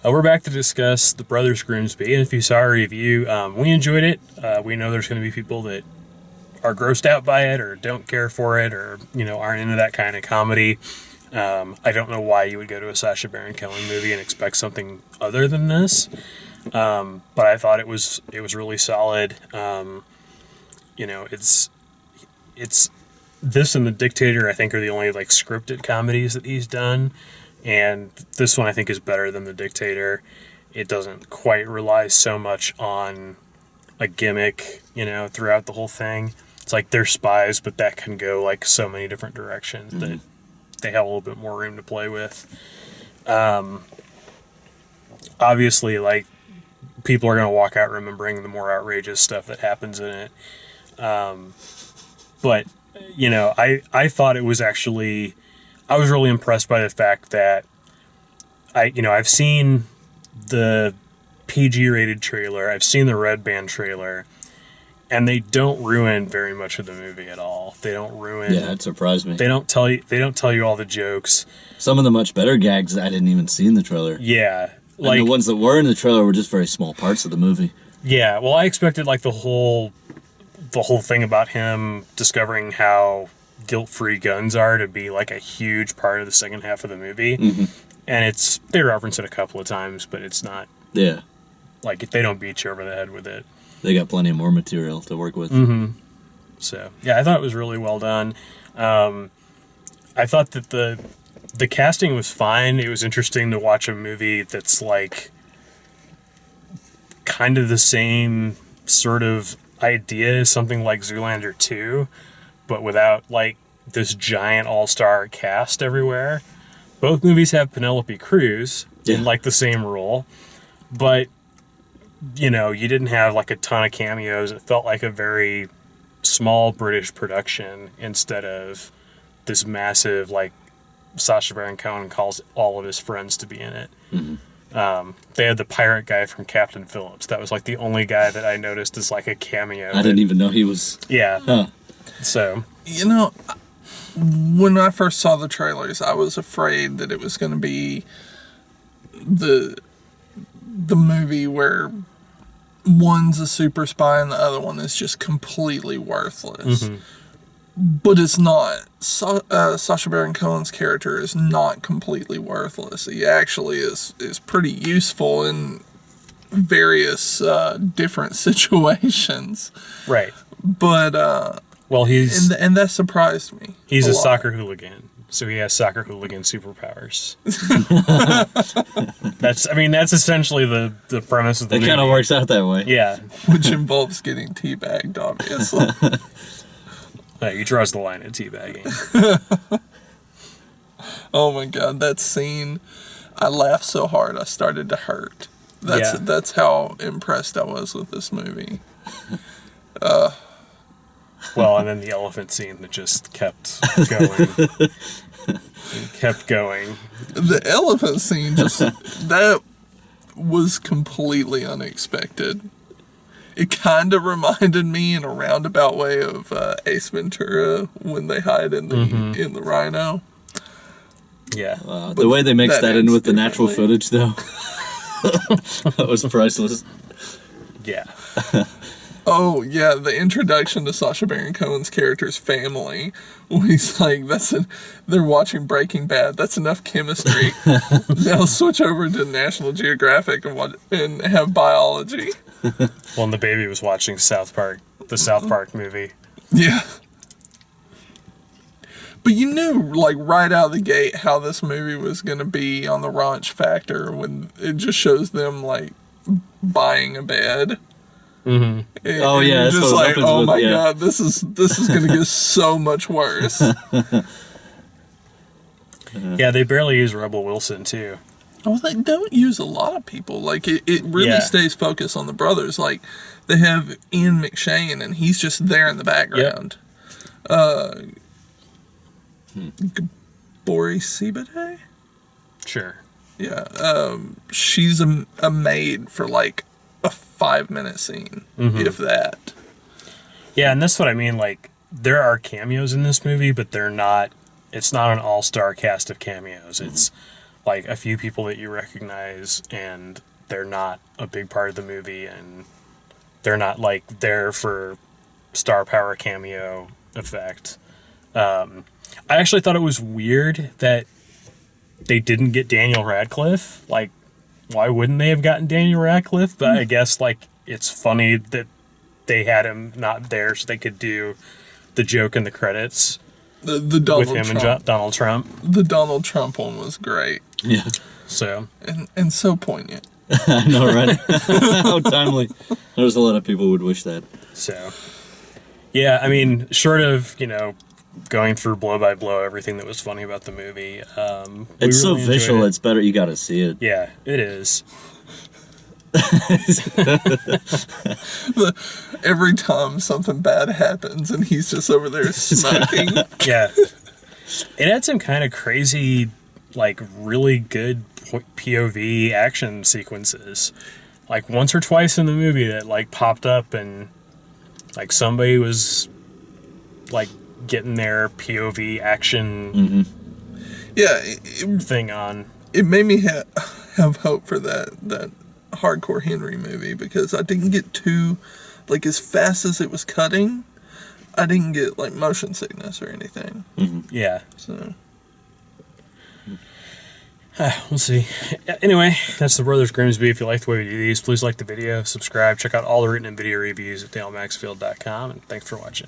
We're back to discuss The Brothers Grimsby, and if you saw our review, we enjoyed it. We know there's going to be people that are grossed out by it or don't care for it or, aren't into that kind of comedy. I don't know why you would go to a Sacha Baron Cohen movie and expect something other than this. But I thought it was really solid. It's this and The Dictator, I think, are the only scripted comedies that he's done. And this one, I think, is better than The Dictator. It doesn't quite rely so much on a gimmick, throughout the whole thing. It's like they're spies, but that can go so many different directions that they have a little bit more room to play with. Obviously, people are going to walk out remembering the more outrageous stuff that happens in it. But, I thought it was actually... I was really impressed by the fact that I've seen the PG-rated trailer, I've seen the Red Band trailer, and they don't ruin very much of the movie at all. They don't ruin. Yeah, it surprised me. They don't tell you all the jokes. Some of the much better gags I didn't even see in the trailer. Yeah, and the ones that were in the trailer were just very small parts of the movie. Yeah, well, I expected the whole thing about him discovering how guilt-free guns are to be a huge part of the second half of the movie. And they reference it a couple of times, but it's not they don't beat you over the head with it. They got plenty of more material to work with. So yeah, I thought it was really well done. I thought that the casting was fine. It was interesting to watch a movie that's kind of the same sort of idea as something like Zoolander 2, but without this giant all-star cast everywhere. Both movies have Penelope Cruz in the same role, but you didn't have a ton of cameos. It felt like a very small British production instead of this massive Sacha Baron Cohen calls all of his friends to be in it. They had the pirate guy from Captain Phillips. That was the only guy that I noticed as a cameo. I didn't even know he was. Yeah. Huh. So when I first saw the trailers, I was afraid that it was going to be the movie where one's a super spy and the other one is just completely worthless. But it's not. Sacha Baron Cohen's character is not completely worthless. He actually is pretty useful in various different situations. Right. But well, he's and that surprised me. He's a lot. soccer hooligan, so he has soccer hooligan superpowers. That's essentially the premise of the movie. It kind of works out that way. Yeah, which involves getting teabagged, obviously. He draws the line at teabagging. Oh my god, that scene! I laughed so hard I started to hurt. That's how impressed I was with this movie. Well, and then the elephant scene that just kept going. The elephant scene that was completely unexpected. It kind of reminded me in a roundabout way of Ace Ventura when they hide in the rhino. Yeah. The way they mixed that in with the natural footage, though, that was priceless. Yeah. Oh, yeah, the introduction to Sacha Baron Cohen's character's family, when he's they're watching Breaking Bad, that's enough chemistry. Now switch over to National Geographic and have biology. Well, and the baby was watching the South Park movie. Yeah. But you knew, right out of the gate how this movie was going to be on the raunch factor when it just shows them, buying a bed. And oh yeah, you're just oh my god, this is gonna get so much worse. Yeah, they barely use Rebel Wilson too. Well, they don't use a lot of people. It really stays focused on the brothers. They have Ian McShane, and he's just there in the background. Bori Sibade? Sure. Yeah. She's a maid for a 5-minute scene, if that. Yeah, and that's what I mean. There are cameos in this movie, but it's not an all-star cast of cameos. It's like a few people that you recognize, and they're not a big part of the movie, and they're not like there for star power cameo effect. I actually thought it was weird that they didn't get Daniel Radcliffe. Like, why wouldn't they have gotten Daniel Radcliffe? But I guess like it's funny that they had him not there so they could do the joke in the credits The Donald with him Trump. and Donald Trump. The Donald Trump one was great Yeah. So and so poignant. I know, right? How timely. There's a lot of people who would wish that. So, yeah, I mean, short of, going through blow by blow everything that was funny about the movie. It's so really enjoyed visual, it. it's better. You got to see it. Yeah, it is. Every time something bad happens and he's just over there smoking. Yeah. It had some kind of crazy, like, really good POV action sequences. Like, once or twice in the movie that, like, popped up and, like, somebody was, like, getting their POV action Yeah, thing on. it made me have hope for that Hardcore Henry movie, because I didn't get too, like, as fast as it was cutting, I didn't get like motion sickness or anything. Yeah. So We'll see. Anyway, that's the Brothers Grimsby. If you like the way we do these, please like the video, subscribe, check out all the written and video reviews at dalemaxfield.com, and thanks for watching.